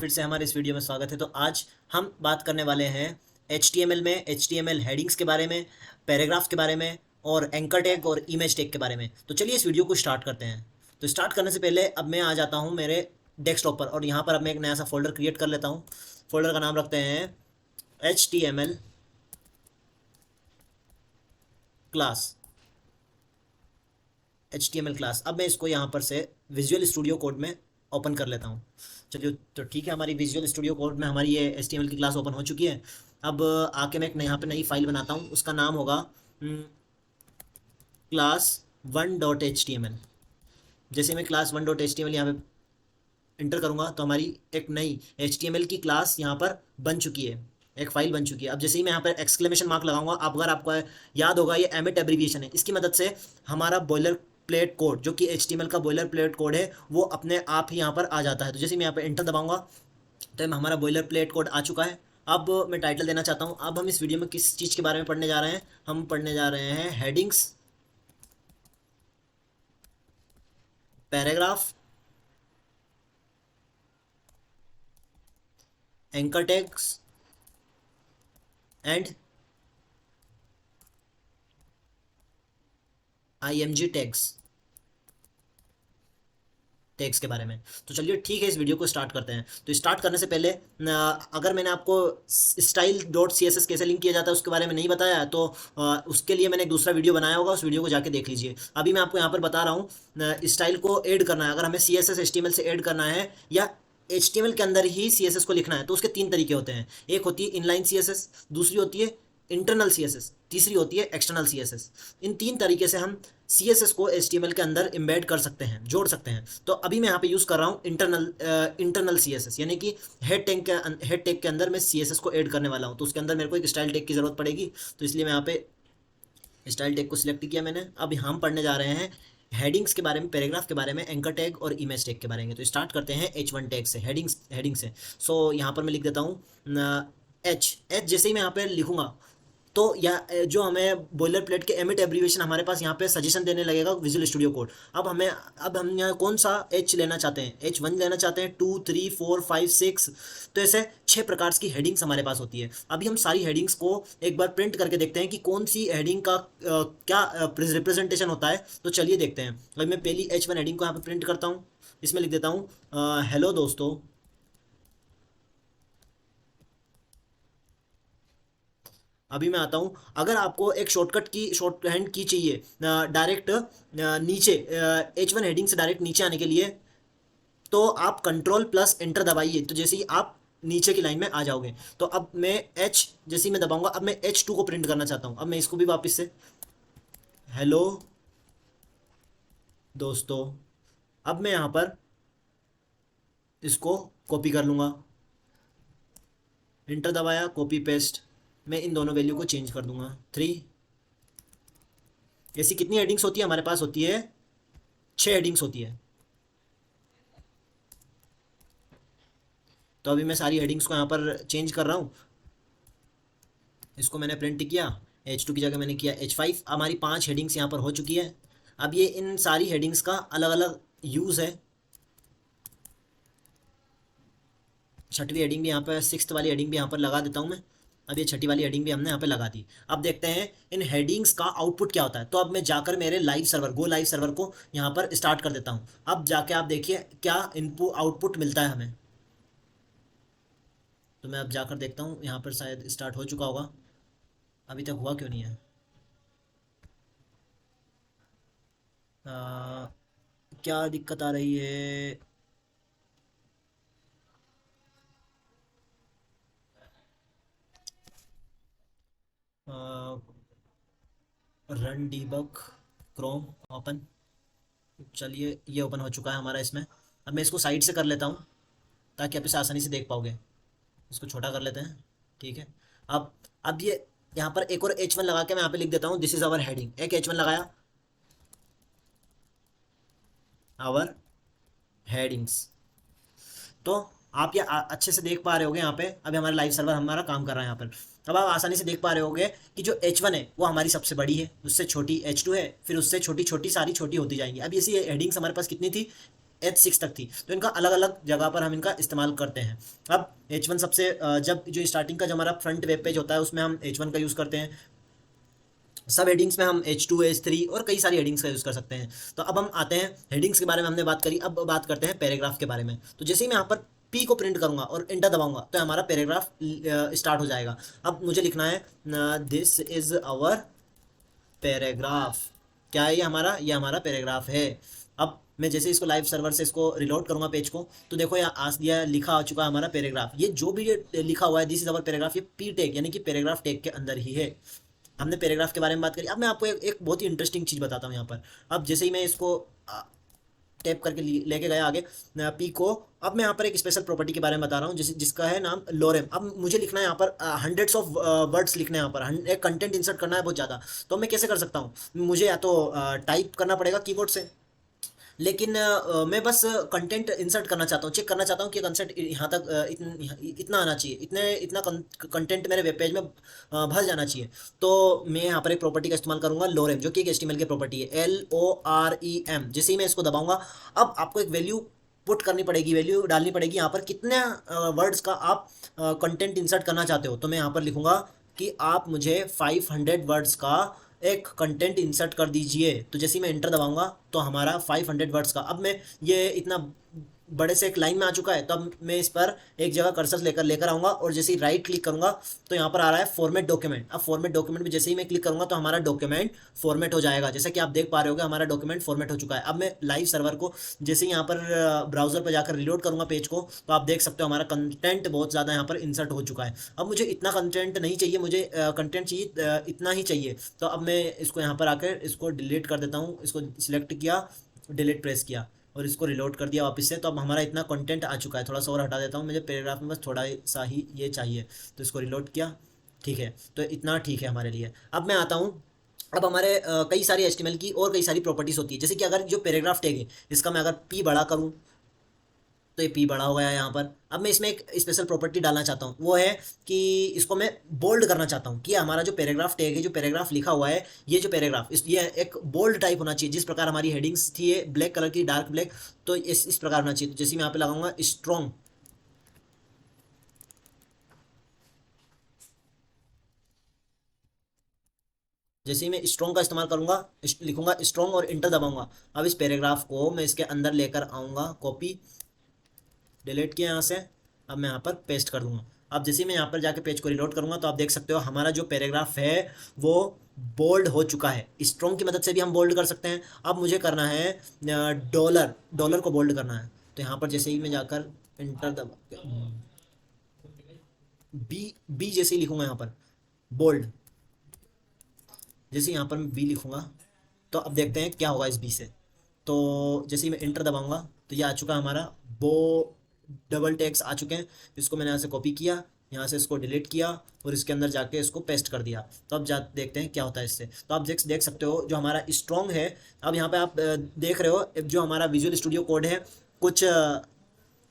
फिर से हमारे इस वीडियो में स्वागत है। तो आज हम बात करने वाले हैं HTML में HTML हेडिंग्स के बारे में, पैराग्राफ के बारे में और एंकर टैग और इमेज टैग के बारे में। तो चलिए इस वीडियो को स्टार्ट करते हैं। तो स्टार्ट करने से पहले अब मैं आ जाता हूँ मेरे डेस्कटॉप पर और यहाँ पर अब मैं एक नया सा फोल्डर क्रिएट कर लेता हूँ। फोल्डर का नाम रखते हैं HTML क्लास। HTML class. अब मैं इसको यहाँ पर से विजुअल स्टूडियो कोड में ओपन कर लेता हूँ। चलिए तो ठीक है, हमारी विजुअल स्टूडियो कोड में हमारी ये HTML की क्लास ओपन हो चुकी है। अब आके मैं एक यहाँ पे नई फाइल बनाता हूँ, उसका नाम होगा क्लास 1.html। जैसे मैं क्लास 1.html यहाँ पे इंटर करूँगा तो हमारी एक नई HTML की क्लास यहाँ पर बन चुकी है, एक फाइल बन चुकी है। अब जैसे ही मैं यहाँ पर एक्सक्लेमेशन मार्क लगाऊंगा, अब अगर आपको याद होगा ये एमिट एब्रीविएशन है, इसकी मदद से हमारा बॉयलर प्लेट कोड जो कि HTML का बॉयलर प्लेट कोड है वो अपने आप ही यहाँ पर आ जाता है। तो जैसे ही मैं यहाँ पर इंटर दबाऊंगा तो हमारा बॉयलर प्लेट कोड आ चुका है। अब मैं टाइटल देना चाहता हूँ। अब हम इस वीडियो में किस चीज़ के बारे में पढ़ने जा रहे हैं? हम पढ़ने जा रहे हैं headings, paragraph, anchor tags and IMG tags के बारे में। तो चलिए ठीक है, इस वीडियो को स्टार्ट करते हैं। तो स्टार्ट करने से पहले अगर मैंने आपको style.css कैसे लिंक किया जाता है उसके बारे में नहीं बताया तो उसके लिए मैंने एक दूसरा वीडियो बनाया होगा, उस वीडियो को जाके देख लीजिए। अभी मैं आपको यहाँ पर बता रहा हूँ स्टाइल को ऐड करना है। अगर हमें CSS HTML से ऐड करना है या HTML के अंदर ही CSS को लिखना है तो उसके तीन तरीके होते हैं। एक होती है इनलाइन CSS, दूसरी होती है इंटरनल CSS, तीसरी होती है एक्सटर्नल CSS। इन तीन तरीके से हम CSS को HTML के अंदर एम्बेड कर सकते हैं, जोड़ सकते हैं। तो अभी मैं यहाँ पे यूज़ कर रहा हूँ इंटरनल CSS, यानी कि हेड टैग के अंदर मैं CSS को ऐड करने वाला हूँ। तो उसके अंदर मेरे को एक स्टाइल टैग की ज़रूरत पड़ेगी, तो इसलिए मैं यहाँ पे स्टाइल टैग को सिलेक्ट किया मैंने। अब हम पढ़ने जा रहे हैं हेडिंग्स के बारे में, पैराग्राफ के बारे में, एंकर टैग और इमेज टैग के बारे में। तो स्टार्ट करते हैं H1 टैग से, हेडिंग से। सो यहाँ पर मैं लिख देता हूँ एच। जैसे ही मैं यहाँ पे लिखूंगा तो या जो हमें बॉयलर प्लेट के एमिट एब्रीविएशन हमारे पास यहाँ पे सजेशन देने लगेगा विजुअल स्टूडियो कोड। अब हम यहाँ कौन सा H लेना चाहते हैं? H1 लेना चाहते हैं, 2, 3, 4, 5, 6। तो ऐसे 6 प्रकार की हेडिंग्स हमारे पास होती है। अभी हम सारी हेडिंग्स को एक बार प्रिंट करके देखते हैं कि कौन सी हेडिंग का क्या रिप्रेजेंटेशन होता है। तो चलिए देखते हैं। अभी मैं पहली H1 हेडिंग को यहाँ पे प्रिंट करता हूँ। इसमें लिख देता हूँ हेलो दोस्तों। अभी मैं आता हूँ, अगर आपको एक शॉर्ट हैंड की चाहिए डायरेक्ट नीचे H1 हेडिंग से डायरेक्ट नीचे आने के लिए, तो आप कंट्रोल प्लस एंटर दबाइए। तो जैसे ही आप नीचे की लाइन में आ जाओगे तो अब मैं जैसे ही मैं दबाऊंगा, अब मैं H2 को प्रिंट करना चाहता हूँ। अब मैं इसको भी वापस से हेलो दोस्तों। अब मैं यहाँ पर इसको कॉपी कर लूँगा, एंटर दबाया, कॉपी पेस्ट। मैं इन दोनों वैल्यू को चेंज कर दूंगा 3। ऐसी कितनी हेडिंग्स होती है हमारे पास? होती है 6 हेडिंग्स होती है। तो अभी मैं सारी हेडिंग्स को यहाँ पर चेंज कर रहा हूँ। इसको मैंने प्रिंट किया, H2 की जगह मैंने किया H5। हमारी 5 हेडिंग्स यहाँ पर हो चुकी है। अब ये इन सारी हेडिंग्स का अलग अलग यूज़ है। छठवीं हेडिंग भी यहाँ पर, 6th वाली हेडिंग भी यहाँ पर लगा देता हूँ मैं। अब ये छठी वाली हेडिंग भी हमने यहाँ पे लगा दी। अब देखते हैं इन हेडिंग्स का आउटपुट क्या होता है। तो अब मैं जाकर मेरे लाइव सर्वर लाइव सर्वर को यहाँ पर स्टार्ट कर देता हूँ। अब जाके आप देखिए क्या इनपुट आउटपुट मिलता है हमें। तो मैं अब जाकर देखता हूँ, यहाँ पर शायद स्टार्ट हो चुका होगा। अभी तक हुआ क्यों नहीं है? क्या दिक्कत आ रही है? Run debug Chrome open. चलिए ये ओपन हो चुका है हमारा इसमें। अब मैं इसको साइड से कर लेता हूँ ताकि आप इसे आसानी से देख पाओगे। इसको छोटा कर लेते हैं, ठीक है। अब अब ये यहाँ पर एक और H1 लगा के मैं यहाँ पे लिख देता हूँ दिस इज आवर हेडिंग। एक H1 लगाया, आवर हेडिंग्स। तो आप ये अच्छे से देख पा रहे होगे यहाँ पे। अभी हमारा लाइव सर्वर हमारा काम कर रहा है यहाँ पर। अब आप आसानी से देख पा रहे होगे कि जो H1 है वो हमारी सबसे बड़ी है, उससे छोटी H2 है, फिर उससे छोटी छोटी सारी छोटी होती जाएंगी। अब ये हेडिंग्स हमारे पास कितनी थी? H6 तक थी, तो इनका अलग अलग जगह पर हम इनका इस्तेमाल करते हैं। अब H1 सबसे जब जो स्टार्टिंग का जो हमारा फ्रंट वेब पेज होता है उसमें हम H1 का यूज़ करते हैं। सब हेडिंग्स में हम H2 H3 और कई सारी हेडिंग्स का यूज़ कर सकते हैं। तो अब हम आते हैं, हेडिंग्स के बारे में हमने बात करी, अब बात करते हैं पैराग्राफ के बारे में। तो जैसे ही मैं यहाँ पर पी को प्रिंट करूंगा और एंटर दबाऊंगा तो हमारा पैराग्राफ स्टार्ट हो जाएगा। अब मुझे लिखना है दिस इज आवर पैराग्राफ। क्या है ये हमारा पैराग्राफ है। अब मैं जैसे इसको लाइव सर्वर से इसको रिलोड करूंगा पेज को, तो देखो यहाँ आज दिया लिखा आ चुका है हमारा पैराग्राफ। ये जो भी ये लिखा हुआ है दिस इज अवर पैराग्राफ, ये पी टैग यानी कि पैराग्राफ टैग के अंदर ही है। हमने पैराग्राफ के बारे में बात करी। अब मैं आपको एक बहुत ही इंटरेस्टिंग चीज़ बताता हूँ यहाँ पर। अब जैसे ही मैं इसको टैप करके लेके गया आगे पी को, अब मैं यहाँ पर एक स्पेशल प्रॉपर्टी के बारे में बता रहा हूँ जिसका है नाम लोरेम। अब मुझे लिखना है यहाँ पर हंड्रेड्स ऑफ वर्ड्स लिखने हैं यहाँ पर, एक कंटेंट इंसर्ट करना है बहुत ज़्यादा। तो मैं कैसे कर सकता हूँ, मुझे या तो टाइप करना पड़ेगा कीबोर्ड से, लेकिन मैं बस कंटेंट इंसर्ट करना चाहता हूँ, चेक करना चाहता हूँ कि कंसेंट यहाँ तक इतना आना चाहिए, इतना कंटेंट मेरे वेब पेज में भर जाना चाहिए। तो मैं यहाँ पर एक प्रॉपर्टी का इस्तेमाल करूँगा लोरेम, जो कि एक HTML की प्रॉपर्टी है, LOREM। जैसे ही मैं इसको दबाऊंगा, अब आपको एक वैल्यू पुट करनी पड़ेगी, वैल्यू डालनी पड़ेगी यहाँ पर, कितने वर्ड्स का आप कंटेंट इंसर्ट करना चाहते हो। तो मैं यहाँ पर लिखूंगा कि आप मुझे 500 वर्ड्स का एक कंटेंट इंसर्ट कर दीजिए। तो जैसे ही मैं इंटर दबाऊंगा तो हमारा 500 वर्ड्स का, अब मैं ये इतना बड़े से एक लाइन में आ चुका है। तो अब मैं इस पर एक जगह कर्सर लेकर आऊंगा और जैसे ही राइट क्लिक करूंगा तो यहाँ पर आ रहा है फॉर्मेट डॉक्यूमेंट। अब फॉर्मेट डॉक्यूमेंट में जैसे ही मैं क्लिक करूंगा तो हमारा डॉक्यूमेंट फॉर्मेट हो जाएगा। जैसे कि आप देख पा रहे होगे हमारा डॉक्यूमेंट फॉर्मेट हो चुका है। अब मैं लाइव सर्वर को जैसे ही यहाँ पर ब्राउजर पर जाकर रिलोड करूंगा पेज को, तो आप देख सकते हो हमारा कंटेंट बहुत ज़्यादा यहाँ पर इंसर्ट हो चुका है। अब मुझे इतना कंटेंट नहीं चाहिए, मुझे कंटेंट चाहिए इतना ही चाहिए। तो अब मैं इसको यहाँ पर आकर इसको डिलीट कर देता हूँ। इसको सिलेक्ट किया, डिलीट प्रेस किया और इसको रिलोड कर दिया वापस से। तो अब हमारा इतना कंटेंट आ चुका है। थोड़ा सा और हटा देता हूँ, मुझे पैराग्राफ में बस थोड़ा सा ही ये चाहिए। तो इसको रिलोड किया, ठीक है, तो इतना ठीक है हमारे लिए। अब मैं आता हूँ, अब हमारे कई सारी HTML की और कई सारी प्रॉपर्टीज़ होती है। जैसे कि अगर जो पैराग्राफ टैग है इसका मैं अगर पी बड़ा करूँ तो ये पी बड़ा हो गया यहाँ पर। अब मैं इसमें एक स्पेशल प्रॉपर्टी डालना चाहता हूँ, वो है कि इसको मैं बोल्ड करना चाहता हूँ कि हमारा जो पैराग्राफ टैग है, जो पैराग्राफ लिखा हुआ है, ये जो पैराग्राफ ये एक बोल्ड टाइप होना चाहिए। जिस प्रकार हमारी हेडिंग्स थी ये ब्लैक कलर की, डार्क ब्लैक, तो इस प्रकार होना चाहिए। तो जैसे मैं यहाँ पे लगाऊंगा स्ट्रॉन्ग, जैसे ही मैं स्ट्रॉन्ग का इस्तेमाल करूंगा, लिखूंगा स्ट्रॉन्ग और इंटर दबाऊंगा। अब इस पैराग्राफ को मैं इसके अंदर लेकर आऊंगा, कॉपी, डिलीट किया यहाँ से। अब मैं यहाँ पर पेस्ट कर दूंगा। अब जैसे ही मैं यहाँ पर जाके पेज को रिलोड करूंगा तो आप देख सकते हो हमारा जो पैराग्राफ है वो बोल्ड हो चुका है। स्ट्रॉन्ग की मदद से भी हम बोल्ड कर सकते हैं। अब मुझे करना है डॉलर, डॉलर को बोल्ड करना है। तो यहाँ पर जैसे ही मैं जाकर इंटर दबा, बी बी जैसे ही लिखूंगा यहाँ पर बोल्ड, जैसे यहाँ पर मैं बी लिखूंगा तो अब देखते हैं क्या होगा इस बी से। तो जैसे ही मैं इंटर दबाऊंगा तो ये आ चुका हमारा बो, डबल टैग्स आ चुके हैं। इसको मैंने यहाँ से कॉपी किया, यहाँ से इसको डिलीट किया और इसके अंदर जाके इसको पेस्ट कर दिया। तो अब देखते हैं क्या होता है इससे। तो आप देख सकते हो जो हमारा स्ट्रॉन्ग है। अब यहाँ पे आप देख रहे हो जो हमारा विजुअल स्टूडियो कोड है, कुछ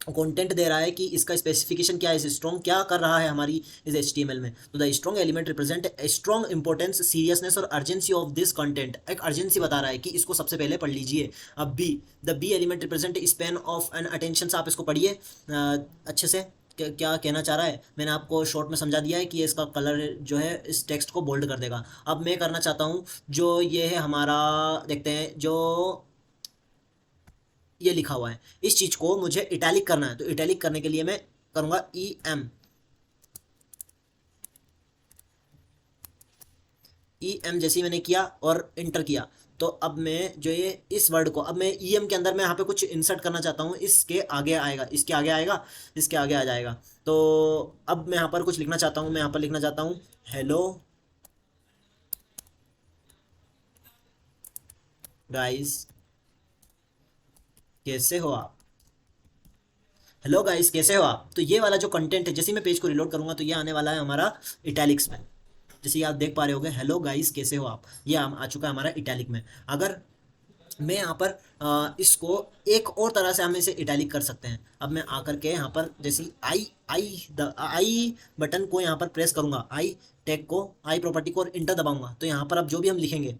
कंटेंट दे रहा है कि इसका स्पेसिफिकेशन क्या है, इस स्ट्रॉन्ग क्या कर रहा है हमारी इस HTML में। तो the strong element represent strong importance, seriousness और अर्जेंसी ऑफ दिस कंटेंट। एक अर्जेंसी बता रहा है कि इसको सबसे पहले पढ़ लीजिए। अब B, the B element represent span of an attention. आप इसको पढ़िए अच्छे से, क्या कहना चाह रहा है। मैंने आपको शॉर्ट में समझा दिया है कि इसका कलर जो है इस टेक्स्ट को बोल्ड कर देगा। अब मैं करना चाहता हूँ जो ये है हमारा, देखते हैं जो ये लिखा हुआ है इस चीज को मुझे इटैलिक करना है। तो इटैलिक करने के लिए मैं करूंगा EM जैसे ही मैंने किया और इंटर किया। तो अब मैं जो ये इस वर्ड को, अब मैं EM के अंदर मैं यहाँ पे कुछ इंसर्ट करना चाहता हूँ, इसके आगे आएगा, इसके आगे आएगा, इसके आगे आ जाएगा। तो अब मैं यहाँ पर कुछ लिखना चाहता हूँ, मैं यहाँ पर लिखना चाहता हूँ हेलो गाइस कैसे हो आप, हेलो गाइस कैसे हो आप। तो ये वाला जो कंटेंट है, जैसे ही मैं पेज को रिलोड करूंगा तो ये आने वाला है हमारा इटैलिक्स में। जैसे आप देख पा रहे होगे हेलो गाइस कैसे हो आप, ये आ चुका है हमारा इटैलिक में। अगर मैं यहाँ पर इसको एक और तरह से हम इसे इटैलिक कर सकते हैं। अब मैं आकर के यहाँ पर जैसे आई बटन को यहाँ पर प्रेस करूंगा, आई टैग को, आई प्रॉपर्टी को, और इंटर दबाऊंगा। तो यहाँ पर अब जो भी हम लिखेंगे,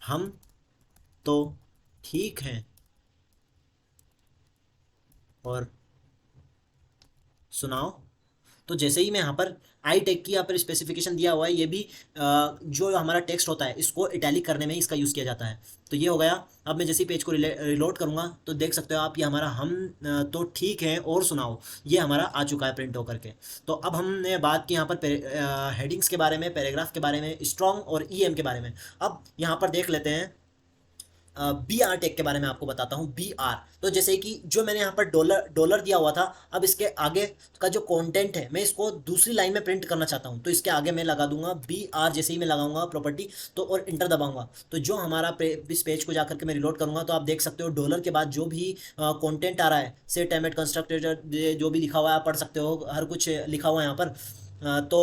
हम तो ठीक हैं और सुनाओ। तो जैसे ही मैं यहाँ पर आई टेक की यहाँ पर स्पेसिफिकेशन दिया हुआ है, ये भी जो हमारा टेक्स्ट होता है इसको इटैलिक करने में इसका यूज़ किया जाता है। तो ये हो गया। अब मैं जैसे ही पेज को रिलोड करूँगा तो देख सकते हो आप, ये हमारा हम तो ठीक है और सुनाओ ये हमारा आ चुका है प्रिंट होकर के। तो अब हमने बात की यहाँ पर हेडिंग्स के बारे में, पैराग्राफ के बारे में, स्ट्रॉन्ग और ईएम के बारे में। अब यहाँ पर देख लेते हैं बी आर टेक के बारे में आपको बताता हूँ। बी आर तो जैसे कि जो मैंने यहाँ पर डॉलर डॉलर दिया हुआ था, अब इसके आगे का जो कंटेंट है मैं इसको दूसरी लाइन में प्रिंट करना चाहता हूँ, तो इसके आगे मैं लगा दूंगा बी आर। जैसे ही मैं लगाऊंगा प्रॉपर्टी तो और इंटर दबाऊंगा तो जो हमारा इस पेज को जाकर के मैं रिलोड करूंगा तो आप देख सकते हो डॉलर के बाद जो भी कंटेंट आ रहा है, सेट एमेट कंस्ट्रक्टेड जो भी लिखा हुआ है आप पढ़ सकते हो, हर कुछ लिखा हुआ है यहाँ पर। तो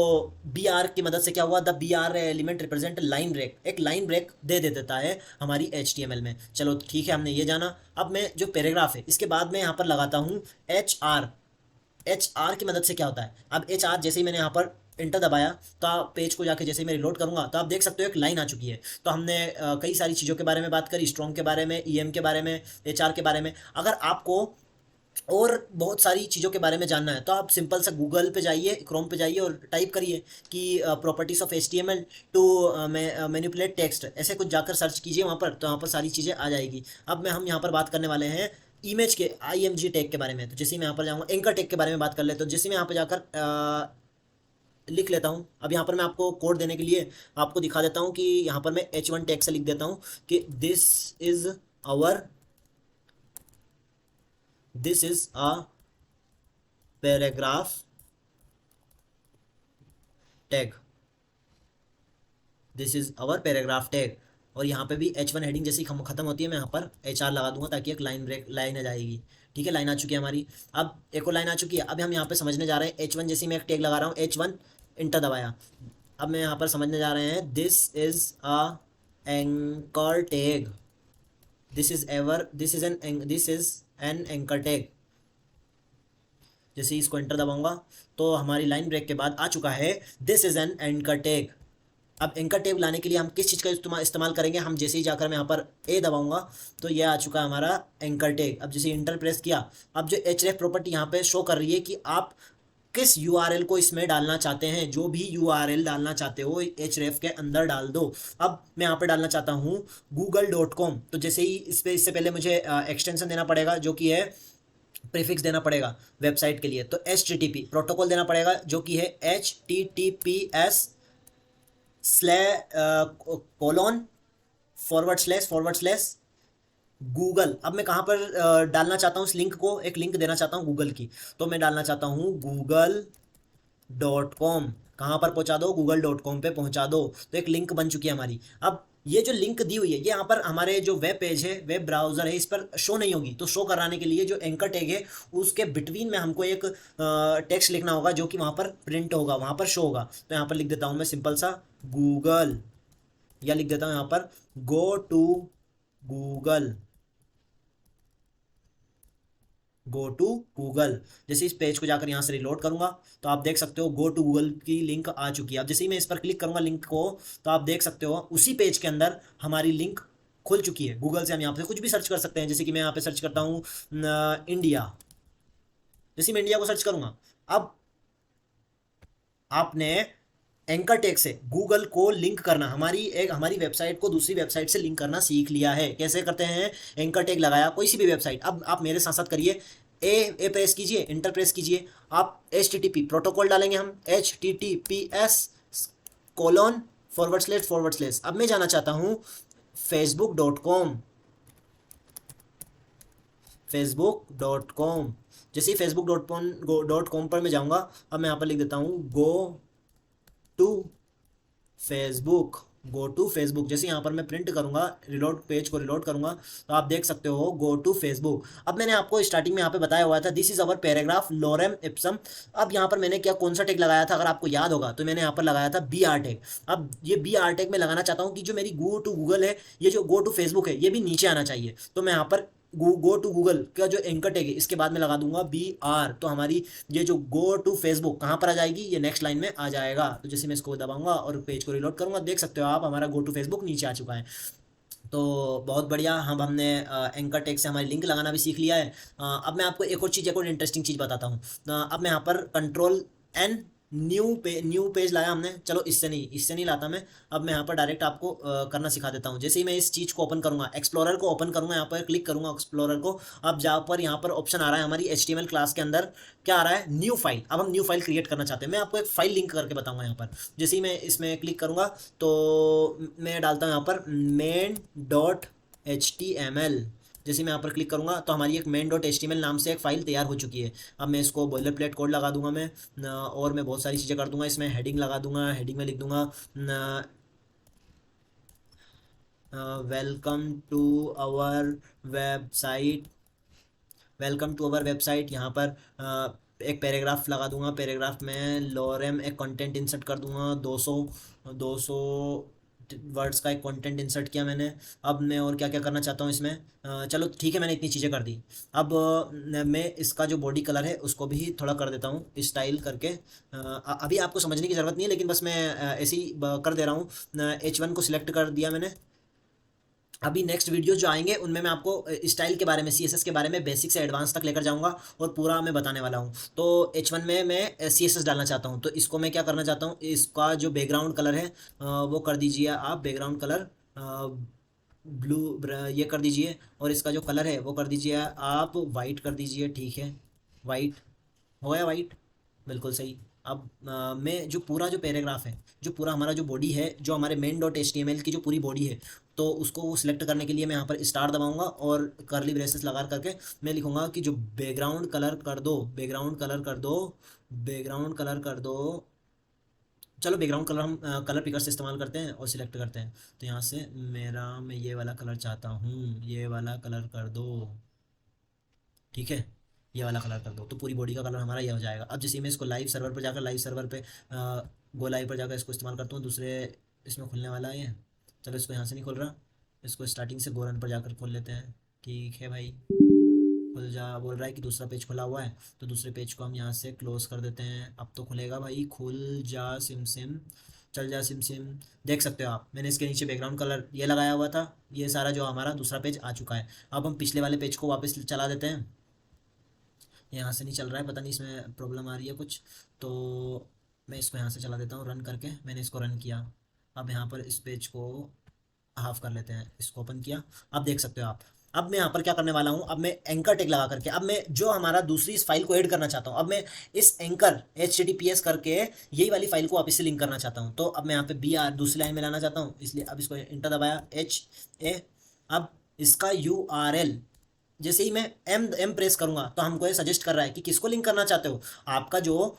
बी आर की मदद से क्या हुआ, the B R element represent line break, एक लाइन ब्रेक दे देता है हमारी एच टी एम एल में। चलो ठीक है, हमने ये जाना। अब मैं जो पैराग्राफ है इसके बाद में यहाँ पर लगाता हूँ एच आर। एच आर की मदद से क्या होता है, अब एच आर जैसे ही मैंने यहाँ पर इंटर दबाया तो आप पेज को जाके जैसे ही मैं रिलोड करूंगा तो आप देख सकते हो एक लाइन आ चुकी है। तो हमने कई सारी चीज़ों के बारे में बात करी, स्ट्रॉन्ग के बारे में, ईएम के बारे में, एच आर के बारे में। अगर आपको और बहुत सारी चीज़ों के बारे में जानना है तो आप सिंपल सा गूगल पे जाइए, क्रोम पे जाइए और टाइप करिए कि properties of HTML to manipulate text, ऐसे कुछ जाकर सर्च कीजिए वहाँ पर, तो वहाँ पर सारी चीज़ें आ जाएगी। अब हम यहाँ पर बात करने वाले हैं इमेज के IMG टैग के बारे में। तो जैसे ही मैं यहाँ पर जाऊँगा एंकर टैग के बारे में बात कर लेते, तो जैसे मैं यहाँ पर जाकर लिख लेता हूँ। अब यहाँ पर मैं आपको कोड देने के लिए आपको दिखा देता हूँ कि यहाँ पर मैं H1 टैग से लिख देता हूँ कि our this is a paragraph tag, this is our paragraph tag. और यहाँ पे भी H1 हेडिंग जैसी खत्म होती है मैं यहाँ पर HR लगा दूंगा ताकि एक लाइन ब्रेक लाइन आ जाएगी। ठीक है, लाइन आ चुकी है हमारी। अब एक और लाइन आ चुकी है। अब हम यहाँ पे समझने जा रहे हैं H1, जैसे मैं एक टैग लगा रहा हूँ H1 इंटर दबाया। अब मैं यहाँ पर समझने जा रहे हैं this is a anchor tag, this is an anchor tag. जैसे ही इसको एंटर दबाऊंगा तो हमारी लाइन ब्रेक के बाद आ चुका है this is an anchor tag. अब एंकर टैग लाने के लिए हम किस चीज़ का इस्तेमाल करेंगे, हम जैसे ही जाकर मैं यहाँ पर ए दबाऊंगा तो ये आ चुका है हमारा एंकर टैग। अब जैसे इंटर प्रेस किया, अब जो href प्रॉपर्टी यहाँ पे शो कर रही है कि आप किस URL को इसमें डालना चाहते हैं, जो भी URL डालना चाहते हो href के अंदर डाल दो। अब मैं यहाँ पे डालना चाहता हूँ google.com। तो जैसे ही इससे पहले मुझे एक्सटेंशन देना पड़ेगा जो कि है प्रीफिक्स देना पड़ेगा वेबसाइट के लिए, तो HTTP प्रोटोकॉल देना पड़ेगा जो कि है HTTPS कोलोन // गूगल। अब मैं कहाँ पर डालना चाहता हूँ इस लिंक को, एक लिंक देना चाहता हूँ गूगल की, तो मैं डालना चाहता हूँ google.com। कहाँ पर पहुँचा दो, google.com पे पहुँचा दो। तो एक लिंक बन चुकी है हमारी। अब ये जो लिंक दी हुई है ये यहाँ पर हमारे जो वेब पेज है, वेब ब्राउज़र है, इस पर शो नहीं होगी। तो शो कराने के लिए जो एंकर टैग है उसके बिटवीन में हमको एक टेक्स्ट लिखना होगा जो कि वहाँ पर प्रिंट होगा, वहाँ पर शो होगा। तो यहाँ पर लिख देता हूँ मैं सिंपल सा गूगल, या लिख देता हूँ यहाँ पर go to Google, go to Google. जैसे इस पेज को जाकर यहाँ से रिलोड करूंगा तो आप देख सकते हो गो टू गूगल की लिंक आ चुकी है। अब जैसे ही मैं इस पर क्लिक करूंगा लिंक को, तो आप देख सकते हो उसी पेज के अंदर हमारी लिंक खुल चुकी है। गूगल से हम यहाँ पे कुछ भी सर्च कर सकते हैं, जैसे कि मैं यहाँ पे सर्च करता हूँ इंडिया। जैसे मैं इंडिया को सर्च करूंगा, अब आपने एंकर टैग से गूगल को लिंक करना, हमारी वेबसाइट को दूसरी वेबसाइट से लिंक करना सीख लिया है। कैसे करते हैं, एंकर टैग लगाया कोई सी भी वेबसाइट, अब आप मेरे साथ साथ करिए, ए प्रेस कीजिए, इंटर प्रेस कीजिए, आप HTTP प्रोटोकॉल डालेंगे हम HTTPS // अब मैं जाना चाहता हूँ facebook.com। जैसे ही facebook.com पर मैं जाऊँगा, अब मैं यहाँ पर लिख देता हूँ टू फेसबुक। जैसे यहाँ पर मैं प्रिंट करूंगा, पेज को रिलोड करूंगा तो आप देख सकते हो गो टू फेसबुक। अब मैंने आपको स्टार्टिंग में यहाँ पे बताया हुआ था this is our paragraph lorem Epson. अब यहाँ पर मैंने कौन सा टैग लगाया था, अगर आपको याद होगा तो मैंने यहाँ पर लगाया था BR टैग। अब ये BR टैग मैं लगाना चाहता हूँ कि जो मेरी गो टू गूगल है, ये जो गो टू फेसबुक है, ये भी नीचे आना चाहिए। तो मैं यहाँ पर गो टू गूगल का जो एंकर टैग है इसके बाद में लगा दूंगा BR। तो हमारी ये जो गो टू फेसबुक कहाँ पर आ जाएगी, ये नेक्स्ट लाइन में आ जाएगा। तो जैसे मैं इसको दबाऊंगा और पेज को रिलोड करूंगा, देख सकते हो आप हमारा गो टू फेसबुक नीचे आ चुका है। तो बहुत बढ़िया, हम हमने एंकर टैग से हमारी लिंक लगाना भी सीख लिया है। अब मैं आपको एक और इंटरेस्टिंग चीज़ बताता हूँ। अब मैं यहाँ पर कंट्रोल एन न्यू पेज लाया हमने। चलो इससे नहीं लाता मैं। अब मैं यहाँ पर डायरेक्ट आपको करना सिखा देता हूँ। जैसे ही मैं इस चीज़ को ओपन करूँगा, एक्सप्लोरर को ओपन करूँगा, यहाँ पर क्लिक करूँगा एक्सप्लोरर को। अब जहाँ पर यहाँ पर ऑप्शन आ रहा है हमारी HTML क्लास के अंदर, क्या आ रहा है, न्यू फाइल। अब हम न्यू फाइल क्रिएट करना चाहते हैं। मैं आपको एक फाइल लिंक करके बताऊँगा यहाँ पर। जैसे ही मैं इसमें क्लिक करूँगा तो मैं डालता हूँ यहाँ पर main.html। जैसे मैं यहाँ पर क्लिक करूँगा तो हमारी एक main.html नाम से एक फ़ाइल तैयार हो चुकी है। अब मैं इसको बॉयलर प्लेट कोड लगा दूंगा मैं, और मैं बहुत सारी चीज़ें कर दूंगा इसमें। हेडिंग लगा दूंगा, हेडिंग में लिख दूंगा welcome to our website. Welcome to our website. यहाँ पर एक पैराग्राफ लगा दूंगा। पैराग्राफ में लोरेम एक कंटेंट इंसर्ट कर दूंगा। 200 वर्ड्स का एक कंटेंट इंसर्ट किया मैंने। अब मैं और क्या क्या करना चाहता हूँ इसमें, चलो ठीक है, मैंने इतनी चीज़ें कर दी। अब मैं इसका जो बॉडी कलर है उसको भी थोड़ा कर देता हूँ स्टाइल करके। अभी आपको समझने की ज़रूरत नहीं है, लेकिन बस मैं ऐसे ही कर दे रहा हूँ। H1 को सिलेक्ट कर दिया मैंने। अभी नेक्स्ट वीडियो जो आएंगे उनमें मैं आपको स्टाइल के बारे में, CSS के बारे में बेसिक से एडवांस तक लेकर जाऊंगा और पूरा मैं बताने वाला हूं। तो H1 में मैं CSS डालना चाहता हूं। तो इसको मैं क्या करना चाहता हूं, इसका जो बैकग्राउंड कलर है वो कर दीजिए आप। बैकग्राउंड कलर ब्लू ये कर दीजिए, और इसका जो कलर है वो कर दीजिए आप वाइट कर दीजिए। ठीक है, वाइट हो गया, वाइट, बिल्कुल सही। अब मैं जो पैराग्राफ है, जो पूरा हमारा जो बॉडी है, जो हमारे main.html की जो पूरी बॉडी है, तो उसको सिलेक्ट करने के लिए मैं यहाँ पर स्टार दबाऊंगा और करली ब्रेसेस लगा करके मैं लिखूंगा कि जो बैकग्राउंड कलर कर दो, बैकग्राउंड कलर कर दो, बैकग्राउंड कलर कर दो। चलो बैकग्राउंड कलर हम कलर पिकर से इस्तेमाल करते हैं और सिलेक्ट करते हैं। तो यहाँ से मैं ये वाला कलर चाहता हूँ, ये वाला कलर कर दो। ठीक है, ये वाला कलर कर दो, तो पूरी बॉडी का कलर हमारा ये हो जाएगा। अब जैसे मैं इसको लाइव सर्वर पर जाकर, लाइव सर्वर पे गो लाइव पर जाकर इसको इस्तेमाल करता हूँ। दूसरे इसमें खुलने वाला है ये। चलो इसको यहाँ से नहीं खुल रहा, इसको स्टार्टिंग से गो रन पर जाकर खोल लेते हैं। ठीक है भाई, खुल जा, बोल रहा है कि दूसरा पेज खुला हुआ है। तो दूसरे पेज को हम यहाँ से क्लोज कर देते हैं। अब तो खुलेगा भाई, खुल जा सिम सिम, चल जा सिम सिम। देख सकते हो आप, मैंने इसके नीचे बैकग्राउंड कलर ये लगाया हुआ था। ये सारा जो हमारा दूसरा पेज आ चुका है। अब हम पिछले वाले पेज को वापस चला देते हैं। यहाँ से नहीं चल रहा है, पता नहीं इसमें प्रॉब्लम आ रही है कुछ। तो मैं इसको यहाँ से चला देता हूँ रन करके। मैंने इसको रन किया। अब यहाँ पर इस पेज को हाफ कर लेते हैं, इसको ओपन किया। अब देख सकते हो आप। अब मैं यहाँ पर क्या करने वाला हूँ, अब मैं एंकर टैग लगा करके, अब मैं जो हमारा दूसरी इस फाइल को ऐड करना चाहता हूँ, अब मैं इस एंकर HTTPS करके यही वाली फाइल को वापस से लिंक करना चाहता हूँ। तो अब मैं यहाँ पे BR दूसरी लाइन में लाना चाहता हूँ, इसलिए अब इसको इंटर दबाया, HA। अब इसका URL, जैसे ही मैं एम प्रेस करूंगा तो हमको ये सजेस्ट कर रहा है कि किसको लिंक करना चाहते हो। आपका जो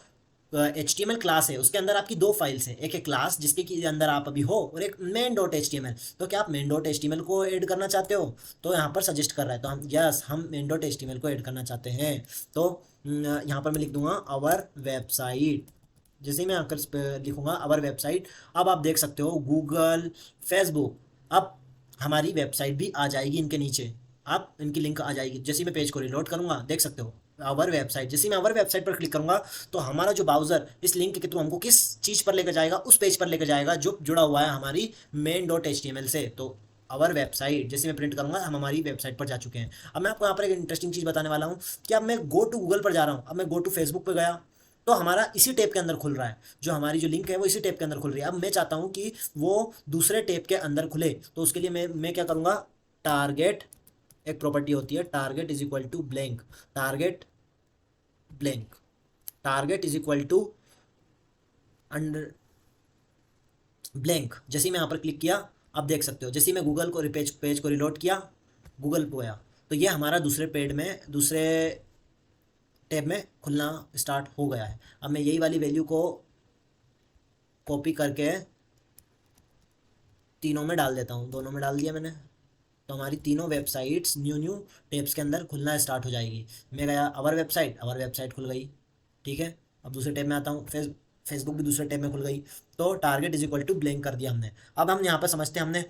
HTML क्लास है उसके अंदर आपकी दो फाइल्स हैं, एक है क्लास जिसके के अंदर आप अभी हो, और एक main.html। तो क्या आप main.html को ऐड करना चाहते हो, तो यहाँ पर सजेस्ट कर रहा है। तो हम यस, हम main.html को ऐड करना चाहते हैं। तो यहाँ पर मैं लिख दूंगा आवर वेबसाइट। जैसे ही मैं आकर लिखूंगा आवर वेबसाइट, अब आप देख सकते हो गूगल, फेसबुक, अब हमारी वेबसाइट भी आ जाएगी इनके नीचे। आप इनकी लिंक आ जाएगी। जैसे ही मैं पेज को रिलोड करूंगा, देख सकते हो आवर वेबसाइट। जैसे ही मैं आवर वेबसाइट पर क्लिक करूंगा तो हमारा जो ब्राउजर इस लिंक के थ्रू हमको किस चीज़ पर लेकर जाएगा, उस पेज पर लेकर जाएगा जो जुड़ा हुआ है हमारी main.html से। तो आवर वेबसाइट जैसे मैं प्रिंट करूंगा, हम हमारी वेबसाइट पर जा चुके हैं। अब मैं आपको यहाँ पर एक इंटरेस्टिंग चीज़ बताने वाला हूँ कि अब मैं गो टू गूगल पर जा रहा हूँ, अब मैं गो टू फेसबुक पर गया तो हमारा इसी टैब के अंदर खुल रहा है। जो हमारी जो लिंक है वो इसी टैब के अंदर खुल रही है। अब मैं चाहता हूँ कि वो दूसरे टैब के अंदर खुले, तो उसके लिए मैं क्या करूँगा, टारगेट, एक प्रॉपर्टी होती है target is equal to blank, target blank, target is equal to under blank. जैसे ही मैं यहाँ पर क्लिक किया, आप देख सकते हो जैसे ही मैं गूगल को पेज को रिलोड किया, गूगल पे गया, तो ये हमारा दूसरे पेज में, दूसरे टैब में खुलना स्टार्ट हो गया है। अब मैं यही वाली वैल्यू को कॉपी करके तीनों में डाल देता हूँ, दोनों में डाल दिया मैंने। तो हमारी तीनों वेबसाइट्स न्यू न्यू टैब्स के अंदर खुलना स्टार्ट हो जाएगी। मैं गया आवर वेबसाइट, आवर वेबसाइट खुल गई। ठीक है, अब दूसरे टैब में आता हूँ, फेसबुक भी दूसरे टैब में खुल गई। तो target is equal to blank कर दिया हमने। अब हम यहाँ पर समझते हैं, हमने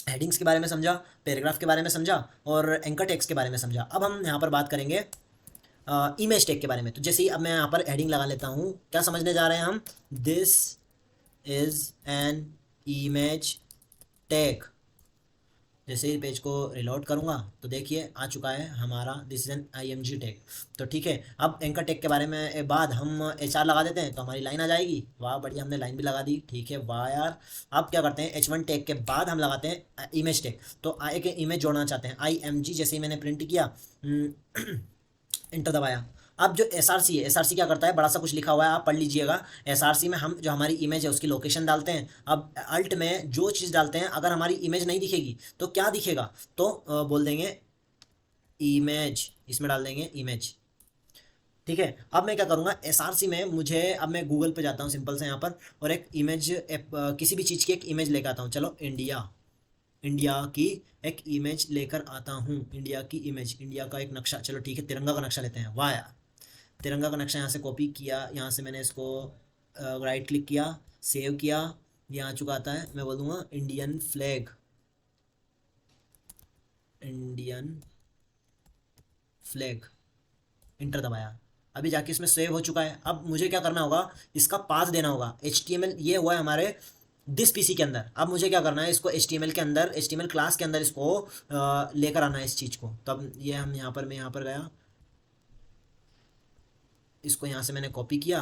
हेडिंग्स के बारे में समझा, पैराग्राफ के बारे में समझा, और एंकर टेक्स्ट के बारे में समझा। अब हम यहाँ पर बात करेंगे इमेज टैग के बारे में। तो जैसे ही अब मैं यहाँ पर हेडिंग लगा लेता हूँ, क्या समझने जा रहे हैं हम, this is an image tag. जैसे ही पेज को रिलोड करूँगा तो देखिए आ चुका है हमारा this is an IMG tag. तो ठीक है, अब एंकर टैग के बारे में बाद हम HR लगा देते हैं तो हमारी लाइन आ जाएगी। वाह बढ़िया, हमने लाइन भी लगा दी। ठीक है, वाह यार। अब क्या करते हैं, H1 टैग के बाद हम लगाते हैं इमेज टैग। तो एक इमेज जोड़ना चाहते हैं IMG, जैसे ही मैंने प्रिंट किया इंटर दबाया। अब जो SRC है, SRC क्या करता है, बड़ा सा कुछ लिखा हुआ है, आप पढ़ लीजिएगा। SRC में हम जो हमारी इमेज है उसकी लोकेशन डालते हैं। अब अल्ट में जो चीज़ डालते हैं, अगर हमारी इमेज नहीं दिखेगी तो क्या दिखेगा, तो बोल देंगे इमेज, इसमें डाल देंगे इमेज। ठीक है, अब मैं क्या करूँगा, SRC में मुझे, अब मैं गूगल पे जाता हूँ सिंपल से यहाँ पर, और एक इमेज किसी भी चीज़ की एक इमेज लेकर आता हूँ। चलो इंडिया की एक इमेज लेकर आता हूँ। इंडिया की इमेज, इंडिया का एक नक्शा, चलो ठीक है, तिरंगा का नक्शा लेते हैं। वाह यार, तिरंगा का नक्शा यहाँ से कॉपी किया, यहाँ से मैंने इसको राइट क्लिक किया, सेव किया, ये आ चुका आता है। मैं बोल दूँगा Indian flag, Indian flag, inter दबाया। अभी जाके इसमें सेव हो चुका है। अब मुझे क्या करना होगा, इसका पाथ देना होगा। HTML ये हुआ है हमारे दिस PC के अंदर। अब मुझे क्या करना है, इसको HTML के अंदर, HTML क्लास के अंदर इसको लेकर आना है इस चीज़ को। तब ये हम यहाँ पर, मैं यहाँ पर गया, इसको यहाँ से मैंने कॉपी किया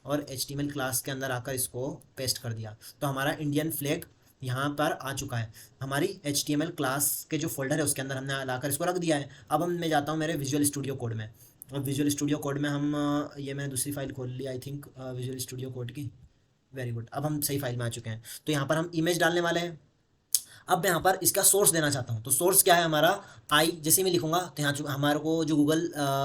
और HTML क्लास के अंदर आकर इसको पेस्ट कर दिया। तो हमारा इंडियन फ्लैग यहाँ पर आ चुका है। हमारी HTML क्लास के जो फोल्डर है उसके अंदर हमने लाकर इसको रख दिया है। अब मैं जाता हूँ मेरे विजुअल स्टूडियो कोड में। और विजुअल स्टूडियो कोड में हम ये मैंने दूसरी फाइल खोल ली I think, Visual Studio Code की। वेरी गुड, अब हम सही फाइल में आ चुके हैं। तो यहाँ पर हम इमेज डालने वाले हैं। अब मैं यहाँ पर इसका सोर्स देना चाहता हूँ। तो सोर्स क्या है हमारा, आई, जैसे मैं लिखूंगा तो यहाँ हमारे को जो गूगल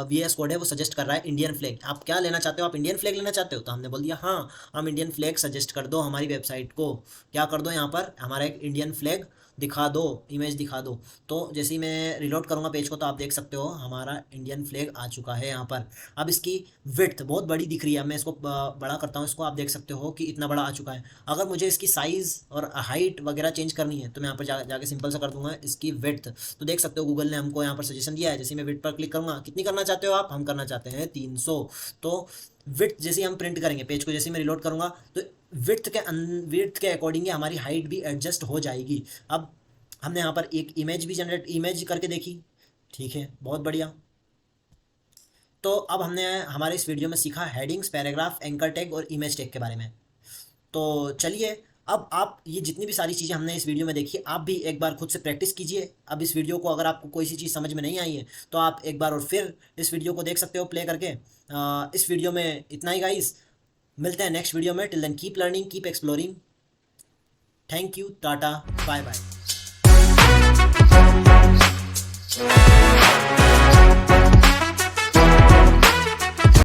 VS कोड है वो सजेस्ट कर रहा है इंडियन फ्लैग। आप क्या लेना चाहते हो, आप इंडियन फ्लैग लेना चाहते हो, तो हमने बोल दिया हाँ, हम इंडियन फ्लैग सजेस्ट कर दो हमारी वेबसाइट को। क्या कर दो, यहाँ पर हमारा एक इंडियन फ्लैग दिखा दो, इमेज दिखा दो। तो जैसे ही मैं रिलोड करूँगा पेज को तो आप देख सकते हो हमारा इंडियन फ्लैग आ चुका है यहाँ पर। अब इसकी विड्थ बहुत बड़ी दिख रही है। मैं इसको बड़ा करता हूँ, इसको आप देख सकते हो कि इतना बड़ा आ चुका है। अगर मुझे इसकी साइज़ और हाइट वगैरह चेंज करनी है तो मैं यहाँ पर जाके सिंपल सा कर दूंगा इसकी विड्थ। तो देख सकते हो गूगल ने हमको यहाँ पर सजेशन दिया है। जैसे मैं विड्थ पर क्लिक करूँगा, कितनी करना चाहते हो आप, हम करना चाहते हैं 300। तो विड्थ जैसे ही हम प्रिंट करेंगे पेज को, जैसे ही मैं रिलोड करूँगा तो विड्थ के अकॉर्डिंग हमारी हाइट भी एडजस्ट हो जाएगी। अब हमने यहाँ पर एक इमेज भी जनरेट, इमेज करके देखी। ठीक है, बहुत बढ़िया। तो अब हमने हमारे इस वीडियो में सीखा हेडिंग्स, पैराग्राफ, एंकर टैग और इमेज टैग के बारे में। तो चलिए, अब आप ये जितनी भी सारी चीज़ें हमने इस वीडियो में देखी, आप भी एक बार खुद से प्रैक्टिस कीजिए। अब इस वीडियो को अगर आपको कोई सी चीज़ समझ में नहीं आई है तो आप एक बार और फिर इस वीडियो को देख सकते हो प्ले करके। इस वीडियो में इतना ही गाइस, मिलते हैं नेक्स्ट वीडियो में। Till then keep learning, keep exploring. Thank you, tata, bye bye.